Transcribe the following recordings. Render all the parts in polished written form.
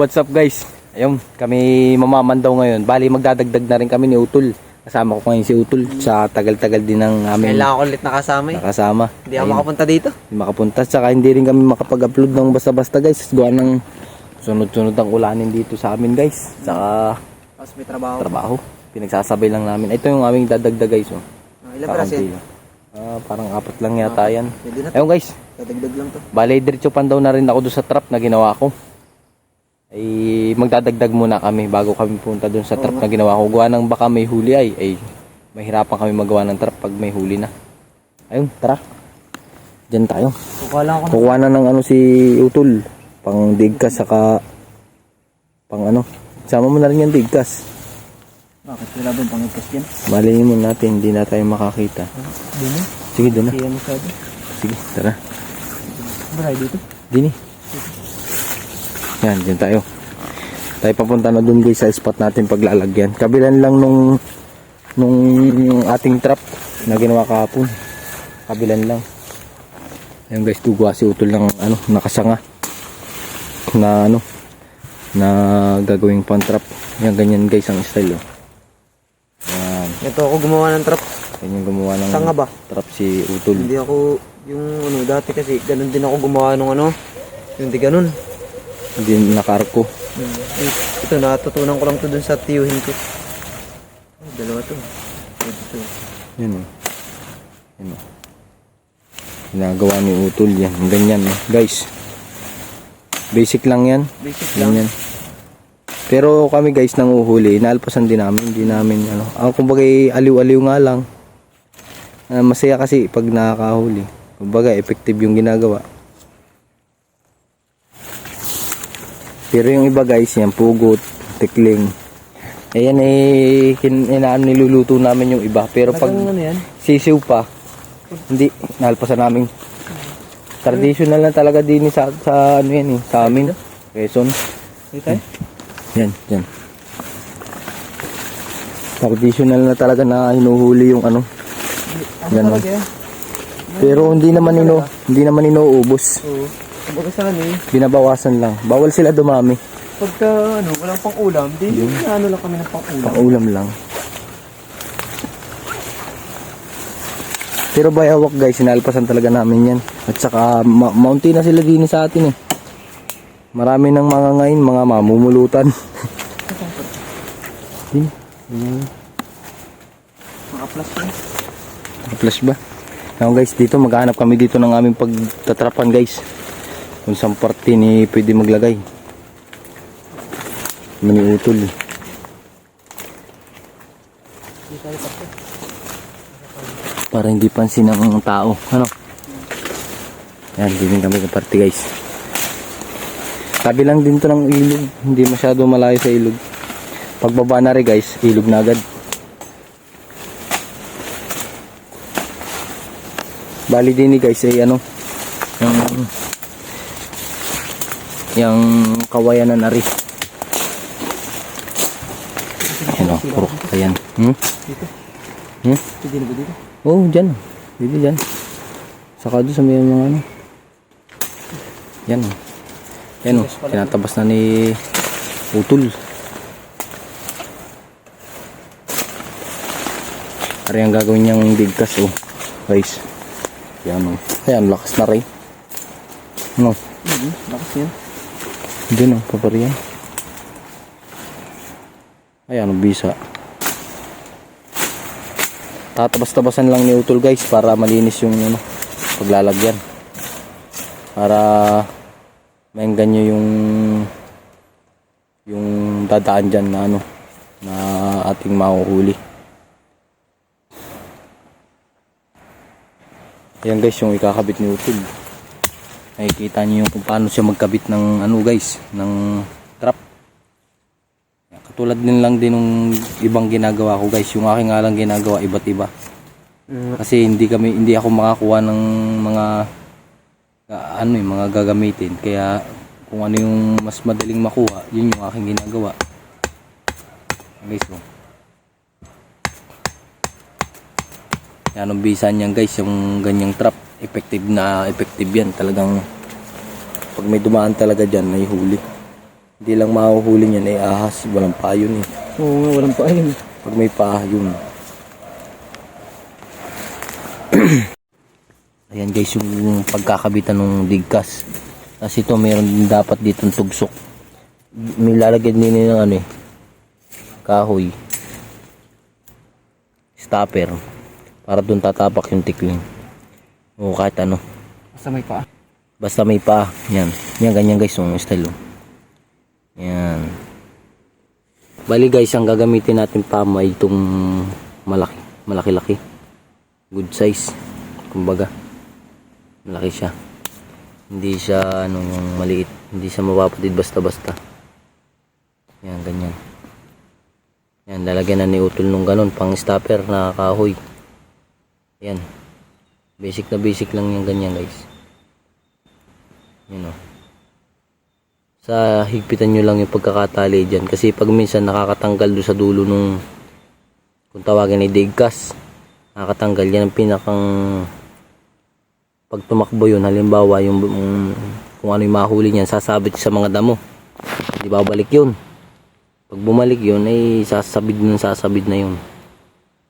What's up guys? Ayun, kami mamamandaw ngayon. Bali magdadagdag na rin kami ni Utol. Kasama ko ngayon si Utol sa tagal-tagal din ng amin. Kailangan ko ulit nakasama eh. Nakasama. Hindi ako makapunta dito. Hindi makapunta. Tsaka hindi rin kami makapag-upload ng basta-basta guys. Gawa ng sunod-sunod ang ulanin dito sa amin guys. Tsaka Tapos may trabaho. trabaho. Pinagsasabay lang namin. Ito yung aming dadagdag guys. Oh. Ilan para siya? Parang 4 lang yata yan. Pwede na. Ayun guys. Dadagdag lang to. Bali diretso pandaw na rin ako doon sa trap na ginawa ko. Ay magdadagdag muna kami bago kami punta doon sa trap na ginawa ko. Gawa ng baka may huli ay mahirapan kami magawa ng trap pag may huli na. Ayun, tara. Diyan tayo. Kukuha na ng ano si Utol. Pang digkas saka pang ano. Sama mo na rin yung digkas. Bakit wala ba pang igkas dyan? Malinin mo natin, hindi na tayo makakita. Doon na? Sige, doon na. Kaya masyado. Sige, tara. Baray dito? Dini. Yan, dyan tayo. Tayo papunta na dun guys sa spot natin paglalagyan. Kabilan lang nung ating trap na ginawa kahapon. Kabilan lang. Ayun guys, tugawa si Utol ng ano, nakasanga. Na ano, na gagawing pang trap. Yan, ganyan guys ang style oh. Yan. Ito ako gumawa ng trap. Ganyan gumawa ng Sanga ba? trap si Utol. Hindi ako, yung ano, dati kasi ganun din ako gumawa ng ano. Yung di ganun. Hindi nakarko. Ito, natutunan ko lang to dun sa tiyuhin ko. Ay, dalawa to. Ito. Yan o. Yan o. Ginagawa ni Utol yan. Ganyan o. Guys. Basic lang yan. Basic lang. Ganyan. Pero kami guys nang uhuli. Inaalpasan din namin. Hindi namin ano. Kumbaga aliw-aliw nga lang. Masaya kasi pag nakakahuli. Kumbaga effective yung ginagawa. Pero yung iba guys, yan, pugot, tikling. Ayan niluluto namin yung iba. Pero pag ano yan? sisiw pa, hindi, nalpasan namin. Traditional na talaga din sa ano yan eh, sa amin. Quezon. Dito? Yan, yan. Traditional na talaga na hinuhuli yung ano. Ganon. Pero hindi naman inuubos. Oo. Kumbaga sa ano eh. Binabawasan lang. Bawal sila dumami. Pagka ano, walang pang ulam, di ano lang kami ng pang ulam. Pang-ulam lang. Pero by hawak guys, sinalpasan talaga namin yan. At saka mountain na sila din sa atin eh. Marami ng mga ngayon, mga mamumulutan. Din. Maka-flash yan. Flash ba? Now guys, dito maghahanap kami dito ng aming pagtatrapan guys. Kung saan parte ni pwede maglagay. Maniutol. Para hindi pansin ng tao. Ano? Yan, din kami ng parte guys. Tabi lang din to ng ilog. Hindi masyado malayo sa ilog. Pagbaba na rin guys, ilog na agad. Bali din ni guys ay ano, yung kawayan na nari. Ano, puro kawayan. Dito? Pwede na ba dito? Oh, dyan. Pwede dyan. Saka doon sa may mga ano. Yan. Yan o, tinatabas na ni Utol. Ari ang gagawin niyang digkas oh. Guys. Yan o. Ayan, lakas na rin. Ano? Lakas yan. Diyan o, papariyan. Ayan o, bisa. Tatabas-tabasan lang ni Utol guys para malinis yung ano, paglalagyan. Para mainggan nyo yung dadaan dyan na ano, na ating mahuhuli. Ayan guys, yung ikakabit ni Utol. Nakikita niyo yung kung paano siya magkabit ng ano guys, ng trap. Katulad din lang din ng ibang ginagawa ko guys. Yung aking nga lang ginagawa iba't iba. Kasi hindi ako makakuha ng mga mga gagamitin. Kaya kung ano yung mas madaling makuha, yun yung aking ginagawa. Guys, oh. Yan ang bisa niyan guys, yung ganyang trap. Effective yan talagang. Pag may dumaan talaga dyan, may huli. Hindi lang mahuhuli niyan ay ahas, walang paa yun eh. Oo nga, walang pa ayun. Pag may paa yun. Ayan guys, yung pagkakabitan ng digkas. Kasi ito meron din dapat dito tugsok. May lalagyan din ng ano eh, kahoy, stopper, para dun tatapak yung tikling. O kahit ano. Basta may paa. Basta may paa. Yan. Yan, ganyan guys yung style. Oh. Yan. Bali guys, ang gagamitin natin pa ay itong malaki. Malaki-laki. Good size. Kumbaga. Malaki siya. Hindi siya ano, yung maliit. Hindi siya mapapatid basta-basta. Yan, ganyan. Yan, lalagyan na ni Utol nung ganun. Pang stopper na kahoy. Yan. Basic na basic lang yung ganyan guys. Yan o. Sa higpitan nyo lang yung pagkakatali dyan. Kasi pag minsan nakakatanggal doon sa dulo nung, kung tawagin ay digkas, nakakatanggal yan ang pinakang, pag tumakbo yun, halimbawa yung kung ano yung mahuli niyan, sasabit sa mga damo. Di babalik yun. Pag bumalik yun, ay sasabid na yun.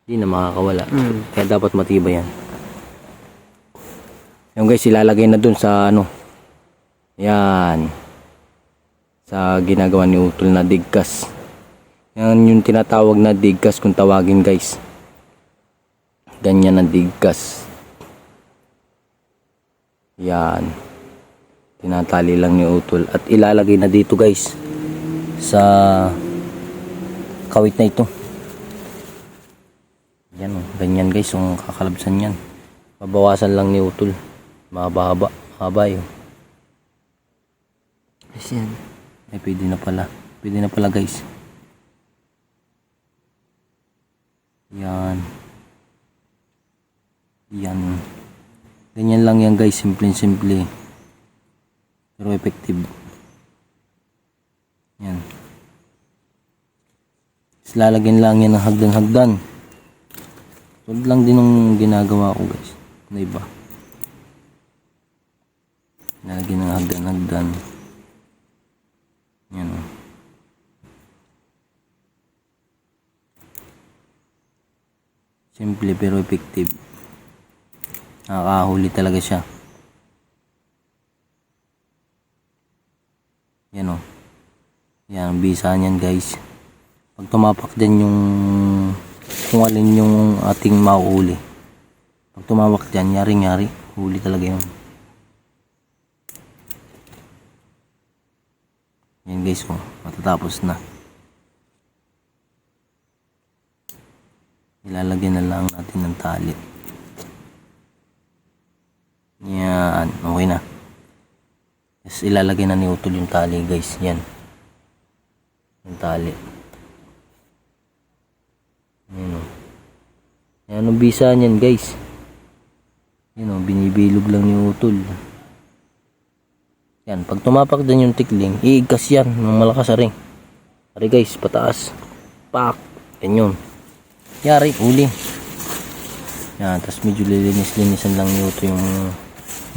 Hindi na makakawala. Kaya dapat matibay yan. Yung guys, ilalagay na dun sa ano. Yan. Sa ginagawa ni Utol na digkas. Yan yung tinatawag na digkas kung tawagin guys. Ganyan ang digkas. Yan. Tinatali lang ni Utol. At ilalagay na dito guys. Sa kawit na ito. Yan o. Ganyan guys. Yung kakalabsan yan. Mabawasan lang ni Utol. Mahaba-haba. Mahaba yun. Yes, yan. Ay, pwede na pala. Pwede na pala guys. Yan. Yan. Ganyan lang yan guys. Simple-simple. Pero effective. Yan. Tapos lalagyan lang yan ng hagdan-hagdan. Tulad lang din ng ginagawa ko guys. Na iba. Lalagyan ng hagdan-hagdan. Yan o. Simple pero effective. Nakakahuli talaga siya. Yan o. Yan, bisa niyan guys. Pag tumapak dyan yung kung alin yung ating mauuli. Pag tumawak dyan, yari-yari. Huli talaga yun. Yan guys, oh, matatapos na. Ilalagyan na lang natin ng tali. Yan, okay na. Tapos ilalagay na ni Utol yung tali guys. Yan. Yung tali. Yan o. Yan ang bisa niyan guys. Yan o, binibilog lang ni Utol. Yan, pag tumapak din yung tikling, iigkas yan ng malakas ring. Ari guys, pataas. Pak. Yan yun. Yari, uli. Yan, tapos medyo lilinis-linisan lang ni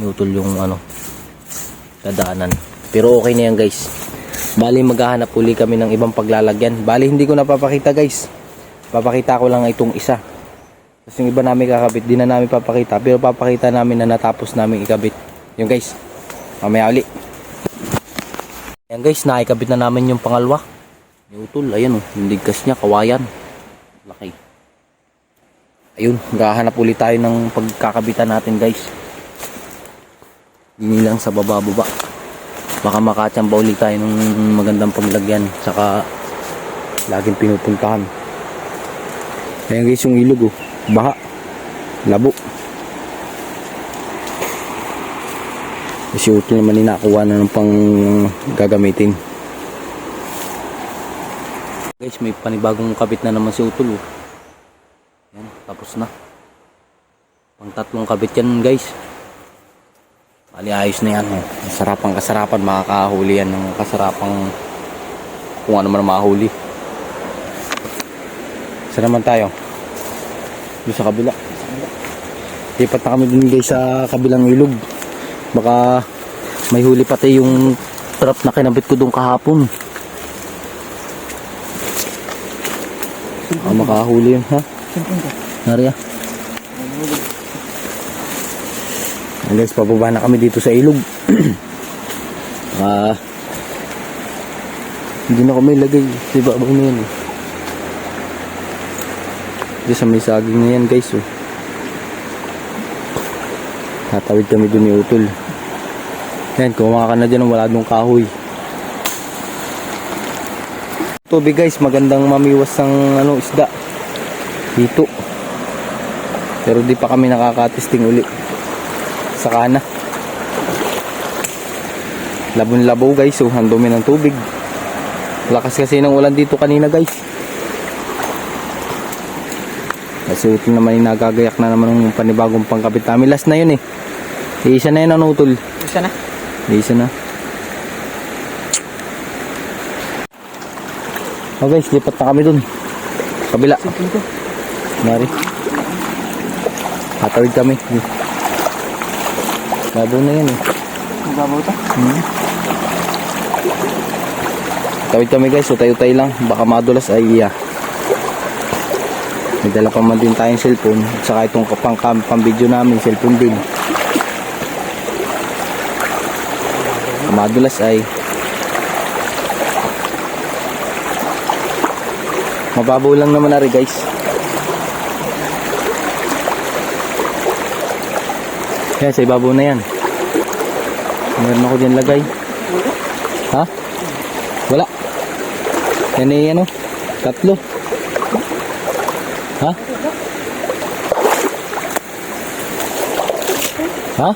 Utol yung ano, dadaanan. Pero okay na yan guys. Bali maghahanap uli kami ng ibang paglalagyan. Bali hindi ko napapakita guys. Papakita ko lang itong isa. Tapos yung iba namin kakabit, di na namin papakita. Pero papakita namin na natapos namin ikabit. Yung guys, mamaya uli. Ayan guys, naikabit na namin yung pangalawa. Yung Utol, ayan o, yung ligkas niya, kawayan. Laki. Ayun, maghahanap ulit tayo ng pagkakabitan natin guys. Hindi lang sa baba-baba. Baka makatsamba ulit tayo ng magandang paglagyan. Saka laging pinupuntahan. Ayan guys, yung ilog oh. Baha. Labo. Kasi Utol naman inakuha na ng pang gagamitin. Guys, may panibagong kabit na naman si Utol oh. Yan, tapos na. Pang tatlong kabit yan guys. Bali ayos na yan. Kasarapang kasarapan, makakahuli yan ng kasarapang kung ano man mahuli. Saan naman tayo? Doon sa kabila. Lipat na kami dun guys sa kabilang ilog. Baka may huli pati yung trap na kinabit ko doon kahapon. makahuli yun, ha? Nari ah. Ayan guys, pababa na kami dito sa ilog. Hindi na kami lagay. Diba ba na yan eh. Dito sa may saging na yan guys oh. Tatawid kami dun ni Utol. Yan, kumawa ka na dyan ng wala dong kahoy. Tubig guys, magandang mamiwas ng isda dito. Pero di pa kami nakakatesting uli. Saka na. Labon-labaw guys, oh, ang dumi ng tubig. Lakas kasi ng ulan dito kanina guys. Kasi Utol naman yung nagagayak na naman ng panibagong pangkapit namin. Last na yun eh. Isa na yun ano Utol. Isa na. Isa na. Oh guys, lipat na kami dun. Kabila. Mari. Hatawid kami. Babaw na yan eh. Mababaw ta? Tawid kami guys, utay-utay lang. Baka madulas ay may dala pa man din tayong cellphone. At saka itong pang-video namin, cellphone din. Madulas ay mababaw lang naman na rin guys. Yan, sa ibabaw na yan. Meron ako dyan lagay. Ha? Wala. Yan eh, tatlo. Ha? Ha?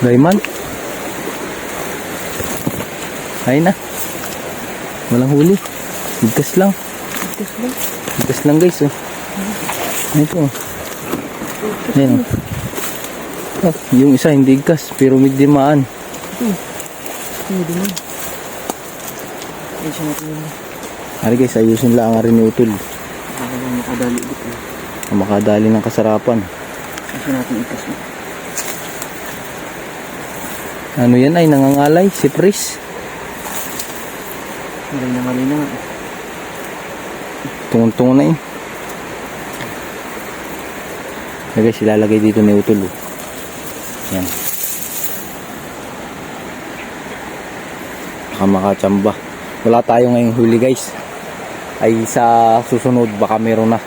Gayman? Ayun na. Walang huli. Bigkas lang. Bigkas lang guys oh. Ito oh. Ayan oh. Ah, yung isa hindi gas pero may dimaan. Ari guys, ayusin lang ang rin ni Utol. Makadali dito. Makadali ng kasarapan. Kasi natin ikas mo. Ano yan ay nangangalay? Sipris? Malay na nga. Tungo-tungo na eh. Ay guys, ilalagay dito ni Utol. Yan. Baka makachamba. Wala tayo ngayong huli guys. Ay sa susunod baka meron na.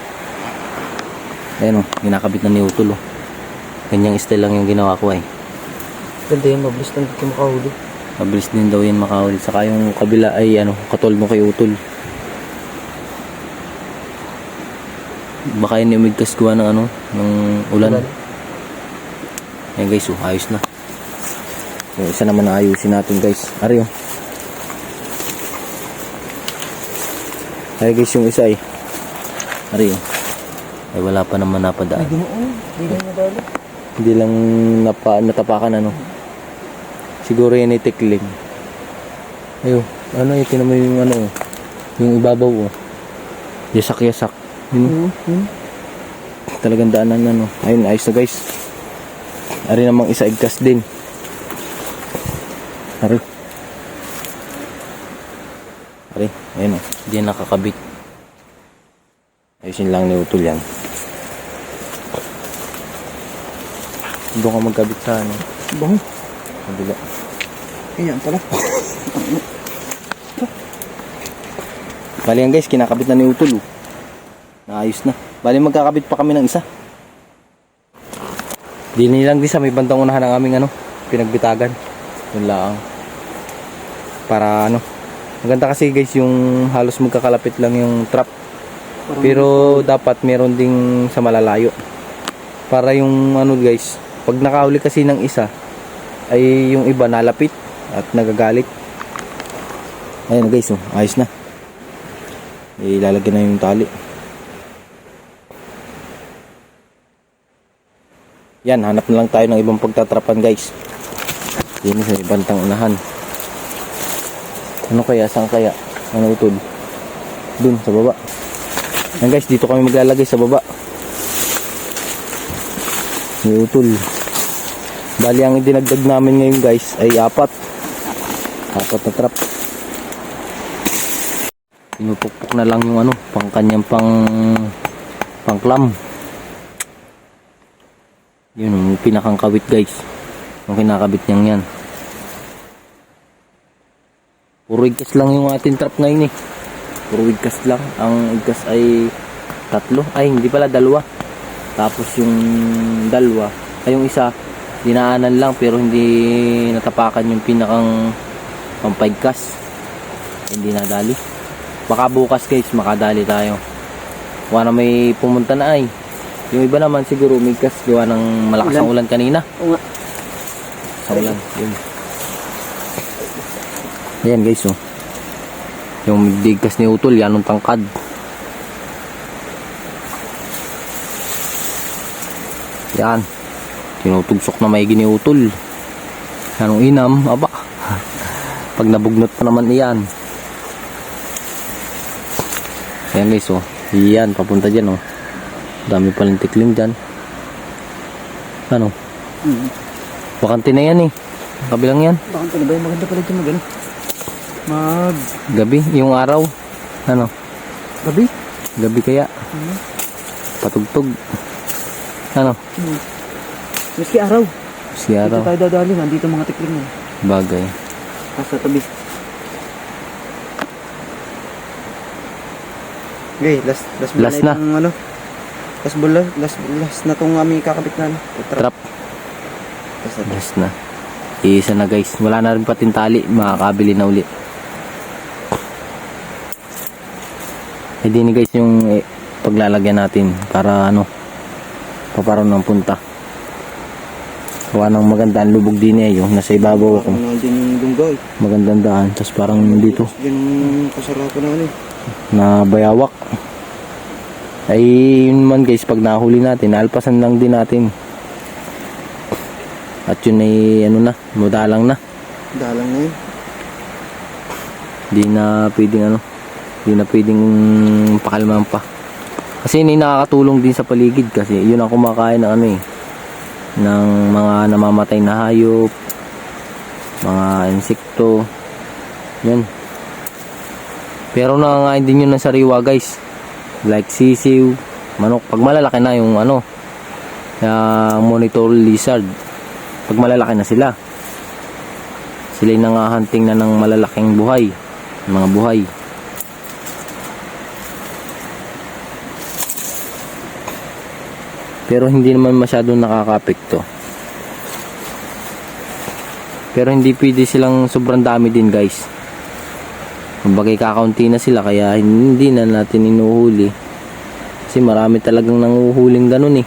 Ayan o, ginakabit na ni Utol. Ganyang style lang yung ginawa ko ay. Ganda yan, mabilis lang dito makahuli. Mabilis din daw yan makahuli. Saka yung kabila ay katol mo kay Utol. Baka yun yung migkas gawa ng ng ulan. Ayan guys, ayos na. Yung isa naman na ayusin natin guys. Ari oh. Ari guys, yung isa ay. Ari oh. Ay wala pa naman napadaan. Hindi lang nadali. Hindi lang natapakan Siguro yan itikling. Ayo, itin mo yung yung ibabaw oh. Yasak-yasak. Yun. Talagang daanan Ayun, ayos na guys. Ari namang isa igkas din. Ari. Ayun oh. Hindi nakakabit. Ayusin lang ni Utol yan. Doon ka magkabit sa Bango. kabila. Ayan pala. Bali yan guys, kinakabit na ni Utol oh. Naayos na. Bali magkakabit pa kami ng isa. Dili lang din sa may bandang unahan ng aming pinagbitagan. Yun lang. Para maganda kasi guys yung halos magkakalapit lang yung trap. Pero dapat meron ding sa malalayo. Para yung guys, pag nakahuli kasi ng isa ay yung iba nalapit at nagagalit. Ayun guys, ayos na. Ilalagyan na yung tali. Yan, hanap na lang tayo ng ibang pagtatrapan guys. Yan sa ibantang unahan. Ano kaya? Saan kaya? Utol? Dun, sa baba. Yan guys, dito kami maglalagay sa baba. May Utol. Bali, ang dinagdag namin ngayon guys ay 4. 4 na trap. Pinupukpok na lang yung ano, pang kanyang pang clam. Yun yung pinakang kawit guys. Yung kinakabit niyang yan. Puro igkas lang yung ating trap ngayon eh. Puro igkas lang. Ang igkas ay 3. Ay hindi pala, 2. Tapos yung 2, ay yung isa dinaanan lang pero hindi natapakan yung pinakang pampaigkas. Hindi nadali. Baka bukas guys makadali tayo. Wala na may pumunta na ay. Yung iba naman siguro umigkas gawa ng malakas ang ulan kanina. Oo nga. Sa ulan. Yun. Ayan guys oh. Yung bigkas ni Utol, yan ang tangkad. Yan. Tinutugsok na may giniutol. Anong inam? Aba. Pag nabugnot pa naman iyan. Ayan guys oh. Yan, papunta dyan oh. Dami palang tikling dyan. Ano? Bakante na yan eh. Kabilang yan. Bakante na ba yung maganda pala dyan mag ano? Gabi, yung araw. Ano? Gabi? Gabi kaya. Patugtog. Ano? Maski araw. Si Dito araw. tayo dadali. Nandito mga tikling na. Bagay. Nasa tabi. Okay, last Last na. itong, ano, last na tong aming kakabit na ano, Trap. Last na to. Last na. Isa na guys. Wala na rin pating tali. Makakabili na uli. Hindi ni guys yung paglalagyan natin para ano paparoon ng punta. Gawa ng magandang lubog din eh yung nasa ibabaw ako. Parang nandiyan yung dunggaw eh. Magandang daan. Tapos parang dito Yan yung kasarapan na ano eh. na bayawak. Ay yun man guys pag nahuli natin, alpasan lang din natin. At yun ay ano na, mudalang na. Dalang na yun. Di na pwedeng ano, di na pwedeng pakalman pa. Kasi yun ay nakakatulong din sa paligid kasi yun ang kumakain ng ano eh, ng mga namamatay na hayop, mga insekto. Yan. Pero nakakain din yun ng sariwa guys. Like sisiw, manok. Pag malalaki na yung ano, yung monitor lizard. Pag malalaki na sila. Sila yung nangahunting na ng malalaking buhay. Mga buhay. Pero hindi naman masyadong nakaka-apekto. Pero hindi pwede silang sobrang dami din guys. Kumbaga kakaunti na sila kaya hindi na natin inuhuli. Kasi marami talagang nanguhuling ganun eh.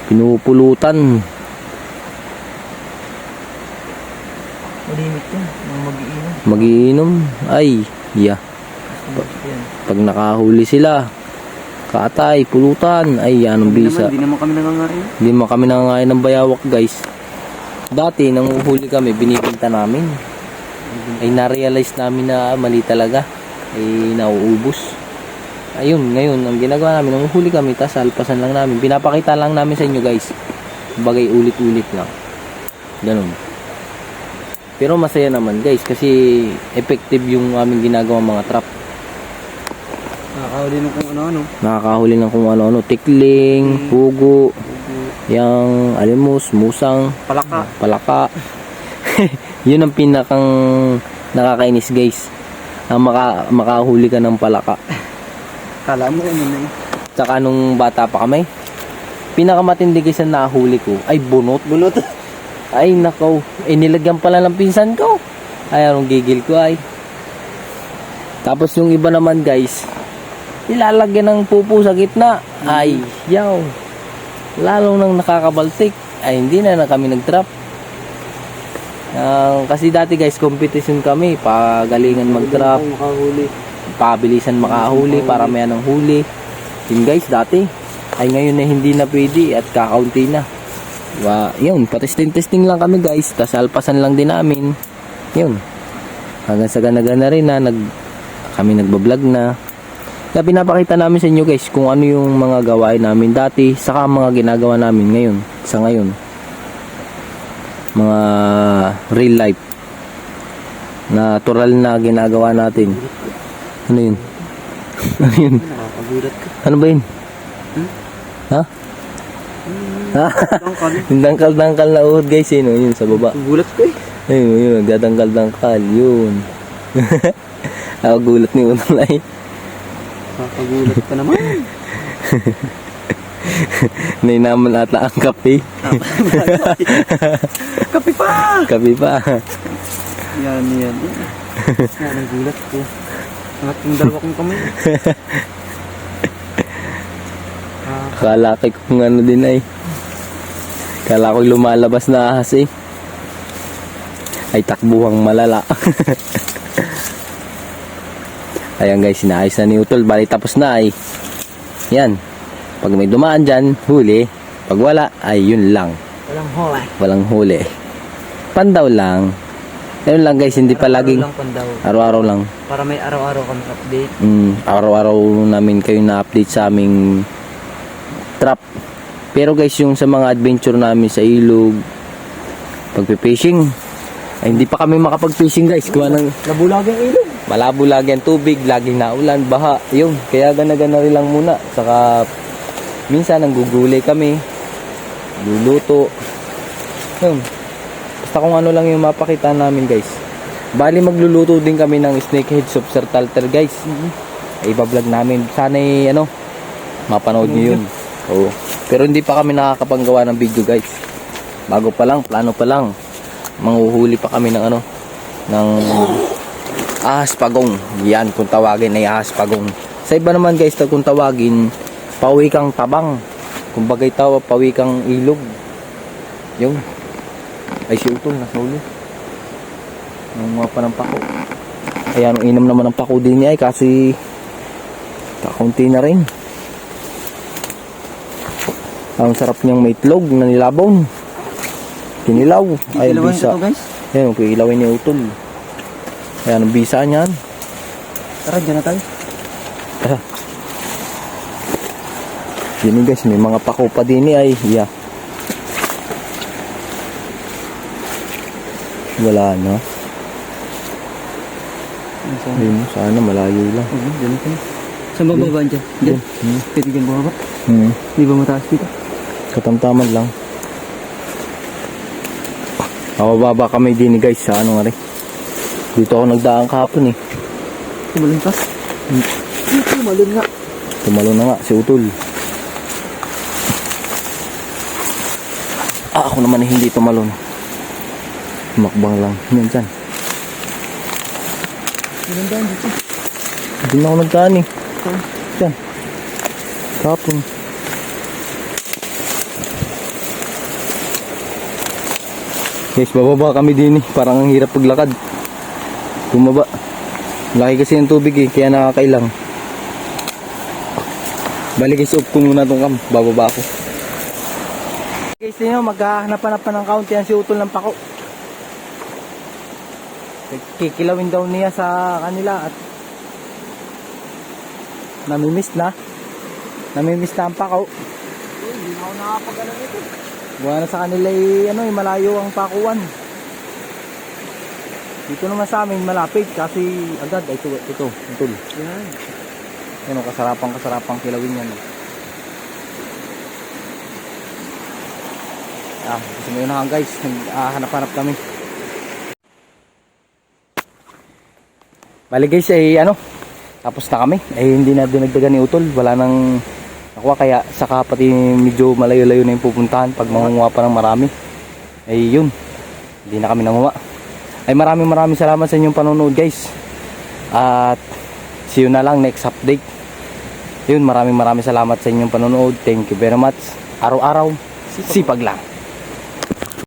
Pinupulutan. Malimit yan. Mga mag-iinom. Magiinom. Ay, yeah. Yan. Pag nakahuli sila, katay, pulutan. Ay, yan ang bisa. Hindi naman kami nangangain. Hindi mo kami nangangain ng bayawak guys. Dati nang uhuli kami, binibenta namin. Ay na-realize namin na mali talaga. Ay nauubos. Ayun, ngayon ang ginagawa namin, nang uhuli kami, tas alpasan lang namin. Pinapakita lang namin sa inyo guys. Bagay ulit-ulit lang. Ganun. Pero masaya naman guys kasi effective yung aming ginagawa mga trap. Nakakahuli ng kung ano-ano. Nakakahuli ng kung ano-ano, tikling, pugo, yang alimos, musang, palaka. Yun ang pinakang nakakainis guys. Ang makahuli ka ng palaka. Kala mo ano na yun. Tsaka nung bata pa kami, pinakamatindi guys na nahuli ko ay bunot. Bunot. Ay nakaw, nilagyan pala ng pinsan ko. Ay anong gigil ko ay. Tapos yung iba naman guys, ilalagyan ng pupo sa gitna. Ay, yaw. Lalong nang nakakabaltik. Ay hindi na kami nag-trap. Kasi dati guys, competition kami. Pagalingan mag-trap. Pabilisan makahuli para may anong huli. Yun guys, dati. Ay ngayon na hindi na pwede at kakaunti na. Yun, patesting-testing lang kami guys. Tas alpasan lang din namin. Yun. Hanggang sa gana-gana rin na kami nagbablog na. Kaya pinapakita namin sa inyo guys kung ano yung mga gawain namin dati saka mga ginagawa namin ngayon. Sa ngayon. Mga real life. Natural na ginagawa natin. Ano yun? Ano yun? Nakakagulat ka. Ano ba yun? Ha? Ha? Dangkal. Yung dangkal-dangkal na uhod guys, yun, yun sa baba. Gulat ko eh. Ayun, yun, nagdadangkal-dangkal, yun. Ako gulat ni Utol ay. Nakakagulat ka naman. Nainaman ata ang kape. Kape pa! Kape pa. Yan. Yan, nagulat ko. Angat yung dalawa kong kamay. Akala ko kung ano din ay. Akala ko lumalabas na ahas eh. Ay takbuhang malala. Ayan guys, sinaayos na ni Utol. Bali tapos na ay. Yan. Pag may dumaan dyan, huli. Pag wala, ay yun lang. Walang hole. Walang huli. Pandaw lang. Ayun lang guys, hindi pa laging Lang pandaw. araw-araw lang. Para may araw-araw kami update. Araw-araw namin kayo na-update sa aming trap. Pero guys, yung sa mga adventure namin sa ilog, pagpe-fishing, ay hindi pa kami makapag-fishing guys. Kuha ng Nabulag yung ilog. malabo lagi ang tubig, laging naulan, baha. Yun, kaya gana-gana rin lang muna. Saka minsan nanggugulay kami, luluto. Yun. Basta kung ano lang yung mapakita namin guys. Bali magluluto din kami ng snakehead soup sir talter guys. Ay iba-vlog namin. Sana mapanood niyo yun. Oo. Pero hindi pa kami nakakapanggawa ng video guys. Bago pa lang, plano pa lang. Manghuhuli pa kami ng ng ahas pagong. Yan, kung tawagin ay ahas pagong. Sa iba naman guys, kung tawagin, pawikang tabang. Kung bagay pawikang ilog. Yung ay si Utol, nasa ulo. Ang mga panampako. Ayan, ang inam naman ng pako din niya ay kasi kakaunti na rin. Ang sarap niyang may itlog na nilabon. Kinilaw. Ay, ang bisa. Ayan, ang kilawin ni Utol. Ayan, ang bisa niyan. Tara, dyan na tayo. Tara. Yun guys, may mga pako pa din ay. Yeah. Wala na. Ayun, sana malayo lang. Dyan na tayo. Saan bababa dyan? Dyan? Pwede dyan bababa? Di ba mataas dito? Katamtaman lang. Mababa kami din guys sa ano nga rin. Dito ako nagdaan kahapon eh. Tumalun ka? Tumalun nga. Tumalon na nga si Utol. Ako naman eh, hindi tumalon. Makbang lang. Yan dyan. Nandaan dito. Hindi na ako nagdaan eh. Dyan. Kahapon. Guys, bababa kami din eh. Parang ang hirap paglakad. Bumaba. Laki kasi ng tubig eh. Kaya nakakailang. Balik guys, up ko muna itong cam. Bababa ako. Guys, yun maghahanap-hanap pa ng kaunti yan si Utol ng pako. Kikilawin daw niya sa kanila at namimiss na ang pako. Hindi na ako nakapag-alam ito. Buwan na sa kanila malayo ang pakuan. Dito naman sa amin malapit kasi agad ay ito Utol. Yan. Yan kasarapang kilawin yan. Gusto mo yun na guys, hanap-hanap kami. Bali guys ay tapos na kami. Ay hindi na dinagdagan ni Utol, wala nang nakuha kaya saka pati medyo malayo-layo na yung pupuntahan pag mangunguha pa ng marami. Ay yun, hindi na kami nanguha. Ay maraming salamat sa inyong panonood guys. At see you na lang next update. Yun, maraming salamat sa inyong panonood. Thank you very much. Araw-araw sipag lang.